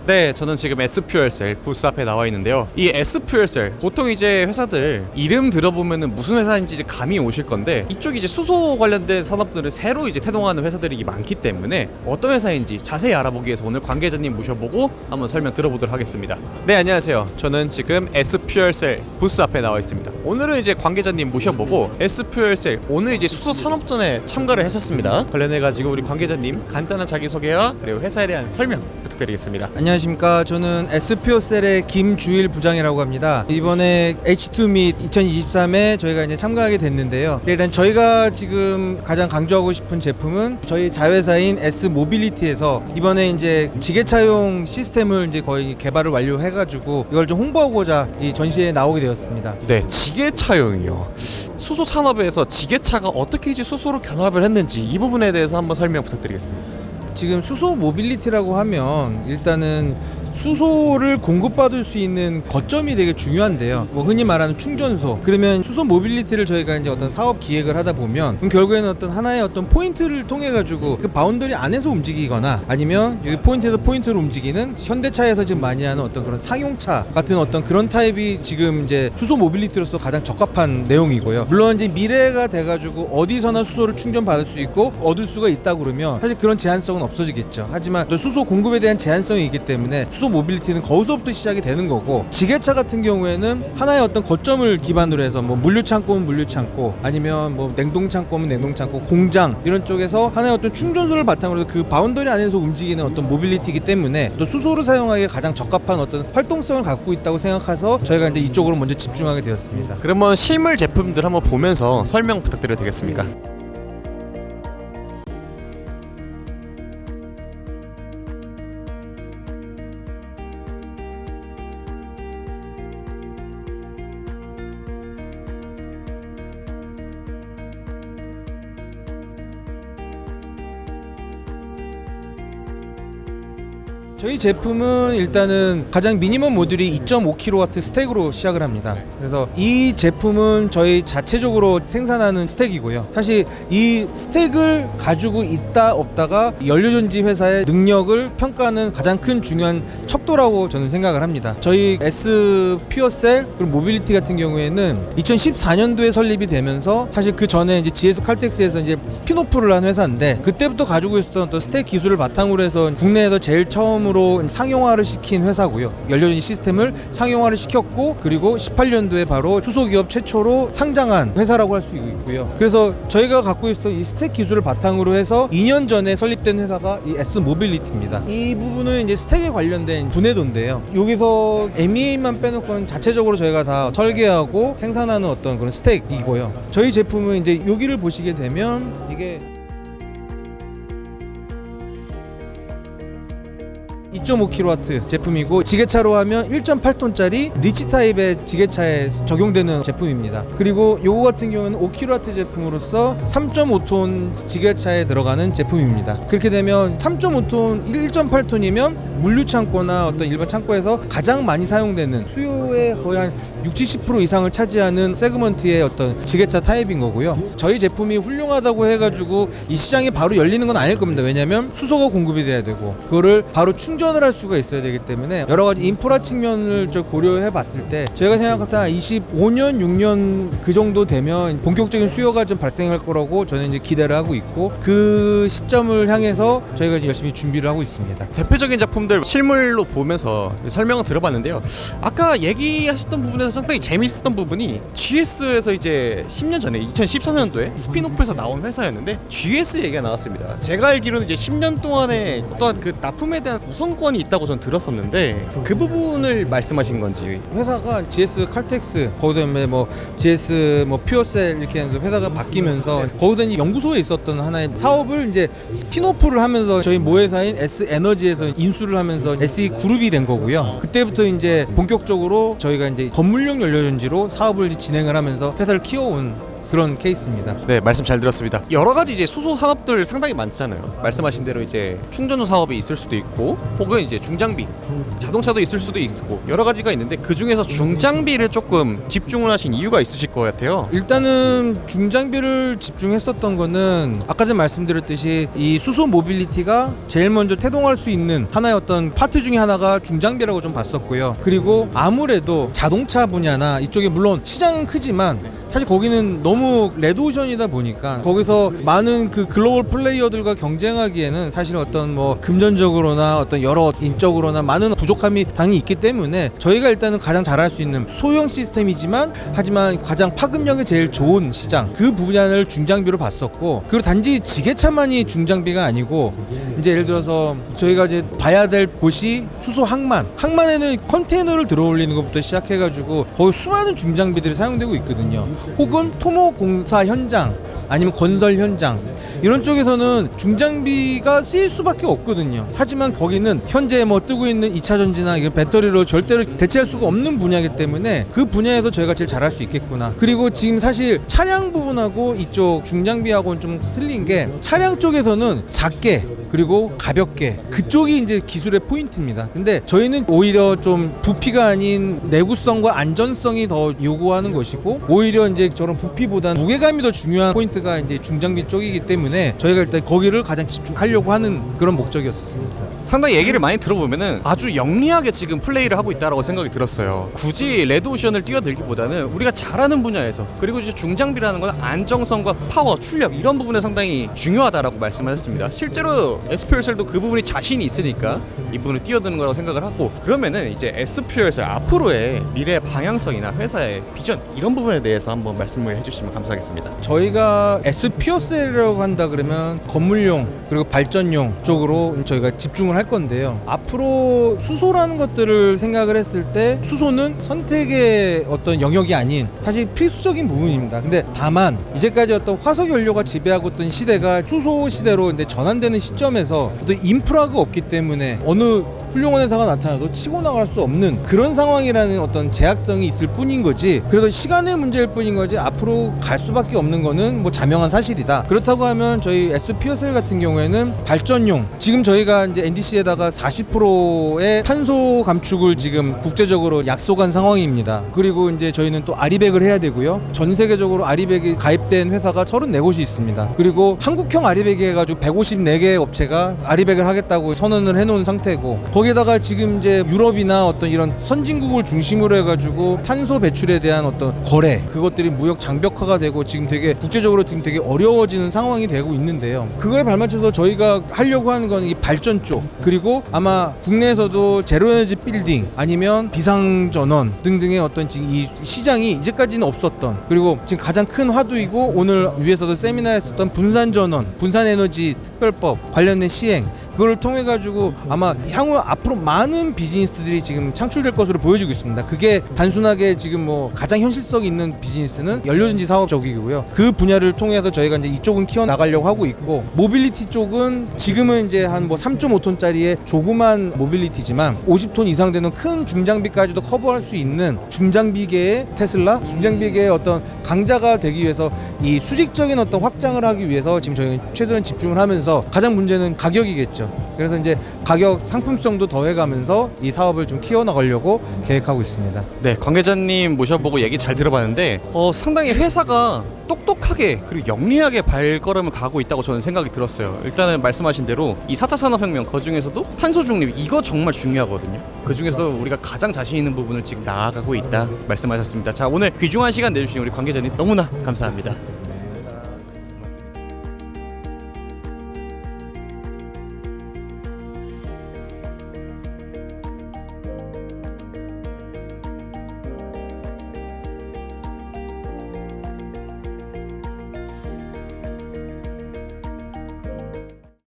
네, 저는 지금 S퓨얼셀 부스 앞에 나와 있는데요. 이 S퓨얼셀 보통 이제 회사들 이름 들어보면은 무슨 회사인지 이제 감이 오실 건데, 이쪽이 이제 수소 관련된 산업들을 새로 이제 태동하는 회사들이 많기 때문에 어떤 회사인지 자세히 알아보기 위해서 오늘 관계자님 모셔보고 한번 설명 들어보도록 하겠습니다. 네, 안녕하세요. 저는 지금 S퓨얼셀 부스 앞에 나와 있습니다. 오늘은 이제 관계자님 모셔보고 S퓨얼셀 오늘 이제 수소 산업전에 참가를 하셨습니다. 관련해 가지고 우리 관계자님 간단한 자기소개와 그리고 회사에 대한 설명 부탁드리겠습니다. 안녕하십니까. 저는 S퓨어셀의 김주일 부장이라고 합니다. 이번에 H2 및 2023에 저희가 이제 참가하게 됐는데요. 일단 저희가 지금 가장 강조하고 싶은 제품은 저희 자회사인 S모빌리티에서 이번에 이제 지게차용 시스템을 이제 거의 개발을 완료해가지고 이걸 좀 홍보하고자 이 전시회에 나오게 되었습니다. 네, 지게차용이요. 수소 산업에서 지게차가 어떻게 이제 수소로 견합을 했는지 이 부분에 대해서 한번 설명 부탁드리겠습니다. 지금 수소 모빌리티라고 하면 일단은 수소를 공급받을 수 있는 거점이 되게 중요한데요. 뭐 흔히 말하는 충전소. 그러면 수소 모빌리티를 저희가 이제 어떤 사업 기획을 하다 보면 그럼 결국에는 어떤 하나의 어떤 포인트를 통해 가지고 그 바운더리 안에서 움직이거나 아니면 여기 포인트에서 포인트로 움직이는 현대차에서 지금 많이 하는 어떤 그런 상용차 같은 어떤 그런 타입이 지금 이제 수소 모빌리티로서 가장 적합한 내용이고요. 물론 이제 미래가 돼 가지고 어디서나 수소를 충전받을 수 있고 얻을 수가 있다 그러면 사실 그런 제한성은 없어지겠죠. 하지만 또 수소 공급에 대한 제한성이 있기 때문에 수소 모빌리티는 거기서부터 시작이 되는 거고, 지게차 같은 경우에는 하나의 어떤 거점을 기반으로 해서 뭐 물류 창고면 물류 창고, 아니면 뭐 냉동 창고면 냉동 창고, 공장 이런 쪽에서 하나의 어떤 충전소를 바탕으로 해서 그 바운더리 안에서 움직이는 어떤 모빌리티이기 때문에 또 수소를 사용하기에 가장 적합한 어떤 활동성을 갖고 있다고 생각해서 저희가 이제 이쪽으로 먼저 집중하게 되었습니다. 그러면 실물 제품들 한번 보면서 설명 부탁드려도 되겠습니까? 저희 제품은 일단은 가장 미니멈 모듈이 2.5kW 스택으로 시작을 합니다. 그래서 이 제품은 저희 자체적으로 생산하는 스택이고요. 사실 이 스택을 가지고 있다 없다가 연료전지 회사의 능력을 평가하는 가장 큰 중요한 척도라고 저는 생각을 합니다. 저희 S퓨어셀 그리고 모빌리티 같은 경우에는 2014년도에 설립이 되면서 사실 그 전에 이제 GS 칼텍스에서 이제 스피노프를 한 회사인데, 그때부터 가지고 있었던 또 스택 기술을 바탕으로 해서 국내에서 제일 처음으로 상용화를 시킨 회사고요. 연료전지 시스템을 상용화를 시켰고, 그리고 18년도에 바로 수소기업 최초로 상장한 회사라고 할 수 있고요. 그래서 저희가 갖고 있었던 이 스택 기술을 바탕으로 해서 2년 전에 설립된 회사가 이 S모빌리티입니다. 이 부분은 이제 스택에 관련된 분해도인데요. 여기서 MEA만 빼놓고는 자체적으로 저희가 다 설계하고 생산하는 어떤 그런 스택이고요. 저희 제품은 이제 여기를 보시게 되면 이게 2.5kW 제품이고, 지게차로 하면 1.8톤짜리 리치 타입의 지게차에 적용되는 제품입니다. 그리고 요거 같은 경우는 5kW 제품으로서 3.5톤 지게차에 들어가는 제품입니다. 그렇게 되면 3.5톤, 1.8톤이면 물류 창고나 어떤 일반 창고에서 가장 많이 사용되는 수요의 거의 한 60-70% 이상을 차지하는 세그먼트의 어떤 지게차 타입인 거고요. 저희 제품이 훌륭하다고 해가지고 이 시장이 바로 열리는 건 아닐 겁니다. 왜냐면 수소가 공급이 돼야 되고 그거를 바로 충전을 할 수가 있어야 되기 때문에 여러 가지 인프라 측면을 고려해 봤을 때 저희가 생각할 때 25년, 6년 그 정도 되면 본격적인 수요가 좀 발생할 거라고 저는 이제 기대를 하고 있고, 그 시점을 향해서 저희가 열심히 준비를 하고 있습니다. 대표적인 작품들 실물로 보면서 설명을 들어봤는데요. 아까 얘기하셨던 부분에서 상당히 재미있었던 부분이 GS에서 이제 10년 전에 2014년도에 스피노프에서 나온 회사였는데 GS 얘기가 나왔습니다. 제가 알기로는 이제 10년 동안에 어떠한 그 납품에 대한 우선권이 있다고 전 들었었는데 그 부분을 말씀하신 건지. 회사가 GS 칼텍스, 거기다음에 뭐 GS 뭐 퓨어셀 이렇게 해서 회사가 바뀌면서 거기다 이제 연구소에 있었던 하나의 사업을 이제 스피노프를 하면서 저희 모회사인 S 에너지에서 인수를 하면서 SE 그룹이 된 거고요. 그때부터 이제 본격적으로 저희가 이제 건물용 연료전지로 사업을 진행을 하면서 회사를 키워온 그런 케이스입니다. 네, 말씀 잘 들었습니다. 여러 가지 이제 수소 산업들 상당히 많잖아요. 말씀하신 대로 이제 충전소 사업이 있을 수도 있고, 혹은 이제 중장비, 자동차도 있을 수도 있고 여러 가지가 있는데 그 중에서 중장비를 조금 집중을 하신 이유가 있으실 것 같아요. 일단은 중장비를 집중했었던 거는 아까 전에 말씀드렸듯이 이 수소 모빌리티가 제일 먼저 태동할 수 있는 하나의 어떤 파트 중에 하나가 중장비라고 좀 봤었고요. 그리고 아무래도 자동차 분야나 이쪽에 물론 시장은 크지만 사실 거기는 너무 레드오션이다 보니까 거기서 많은 그 글로벌 플레이어들과 경쟁하기에는 사실 어떤 뭐 금전적으로나 어떤 여러 인적으로나 많은 부족함이 당연히 있기 때문에 저희가 일단은 가장 잘할 수 있는 소형 시스템이지만 하지만 가장 파급력이 제일 좋은 시장 그 분야를 중장비로 봤었고, 그리고 단지 지게차만이 중장비가 아니고 이제 예를 들어서 저희가 이제 봐야 될 곳이 수소 항만에는 컨테이너를 들어올리는 것부터 시작해가지고 거기 수많은 중장비들이 사용되고 있거든요. 혹은 토목공사 현장 아니면 건설 현장 이런 쪽에서는 중장비가 쓰일 수밖에 없거든요. 하지만 거기는 현재 뭐 뜨고 있는 2차 전지나 이런 배터리로 절대로 대체할 수가 없는 분야이기 때문에 그 분야에서 저희가 제일 잘할 수 있겠구나. 그리고 지금 사실 차량 부분하고 이쪽 중장비하고는 좀 틀린 게 차량 쪽에서는 작게 그리고 가볍게 그쪽이 이제 기술의 포인트입니다. 근데 저희는 오히려 좀 부피가 아닌 내구성과 안전성이 더 요구하는 것이고, 오히려 이제 저런 부피보다 무게감이 더 중요한 포인트가 이제 중장비 쪽이기 때문에 저희가 일단 거기를 가장 집중하려고 하는 그런 목적이었습니다. 상당히 얘기를 많이 들어보면은 아주 영리하게 지금 플레이를 하고 있다라고 생각이 들었어요. 굳이 레드오션을 뛰어들기보다는 우리가 잘하는 분야에서, 그리고 이제 중장비라는 건 안정성과 파워, 출력 이런 부분에 상당히 중요하다라고 말씀하셨습니다. 실제로 S퓨얼셀도 그 부분이 자신이 있으니까 이 부분을 뛰어드는 거라고 생각을 하고, 그러면은 이제 S퓨얼셀 앞으로의 미래 방향성이나 회사의 비전 이런 부분에 대해서 한번 말씀을 해주시면 감사하겠습니다. 저희가 S퓨어셀이라고 한다 그러면 건물용 그리고 발전용 쪽으로 저희가 집중을 할 건데요. 앞으로 수소라는 것들을 생각을 했을 때 수소는 선택의 어떤 영역이 아닌 사실 필수적인 부분입니다. 근데 다만 이제까지 어떤 화석 연료가 지배하고 있던 시대가 수소 시대로 이제 전환되는 시점에서 또 인프라가 없기 때문에 어느 훌륭한 회사가 나타나도 치고 나갈 수 없는 그런 상황이라는 어떤 제약성이 있을 뿐인 거지, 그래서 시간의 문제일 뿐인 거지 앞으로 갈 수밖에 없는 거는 뭐 자명한 사실이다. 그렇다고 하면 저희 S퓨어셀 같은 경우에는 발전용 지금 저희가 이제 NDC에다가 40%의 탄소 감축을 지금 국제적으로 약속한 상황입니다. 그리고 이제 저희는 또 아리백을 해야 되고요. 전 세계적으로 아리백이 가입된 회사가 34곳이 있습니다. 그리고 한국형 아리백이 해가지고 154개 업체가 아리백을 하겠다고 선언을 해놓은 상태고, 거기다가 지금 이제 유럽이나 어떤 이런 선진국을 중심으로 해가지고 탄소 배출에 대한 어떤 거래 그것들이 무역 장벽화가 되고 지금 되게 국제적으로 지금 되게 어려워지는 상황이 되고 있는데요. 그거에 발맞춰서 저희가 하려고 하는 건 이 발전 쪽, 그리고 아마 국내에서도 제로에너지 빌딩 아니면 비상전원 등등의 어떤 지금 이 시장이 이제까지는 없었던, 그리고 지금 가장 큰 화두이고 오늘 위에서도 세미나 했었던 분산전원, 분산에너지 특별법 관련된 시행, 그걸 통해 가지고 아마 향후 앞으로 많은 비즈니스들이 지금 창출될 것으로 보여지고 있습니다. 그게 단순하게 지금 뭐 가장 현실성 있는 비즈니스는 연료전지 사업 쪽이고요. 그 분야를 통해서 저희가 이제 이쪽은 키워 나가려고 하고 있고, 모빌리티 쪽은 지금은 이제 한 뭐 3.5톤짜리의 조그만 모빌리티지만 50톤 이상 되는 큰 중장비까지도 커버할 수 있는 중장비계의 테슬라, 중장비계의 어떤 강자가 되기 위해서 이 수직적인 어떤 확장을 하기 위해서 지금 저희는 최대한 집중을 하면서, 가장 문제는 가격이겠죠. 그래서 이제 가격 상품성도 더해가면서 이 사업을 좀 키워나가려고 계획하고 있습니다. 네, 관계자님 모셔보고 얘기 잘 들어봤는데 상당히 회사가 똑똑하게 그리고 영리하게 발걸음을 가고 있다고 저는 생각이 들었어요. 일단은 말씀하신 대로 이 4차 산업혁명, 그 중에서도 탄소 중립 이거 정말 중요하거든요. 그 중에서도 우리가 가장 자신 있는 부분을 지금 나아가고 있다 말씀하셨습니다. 자, 오늘 귀중한 시간 내주신 우리 관계자님 너무나 감사합니다.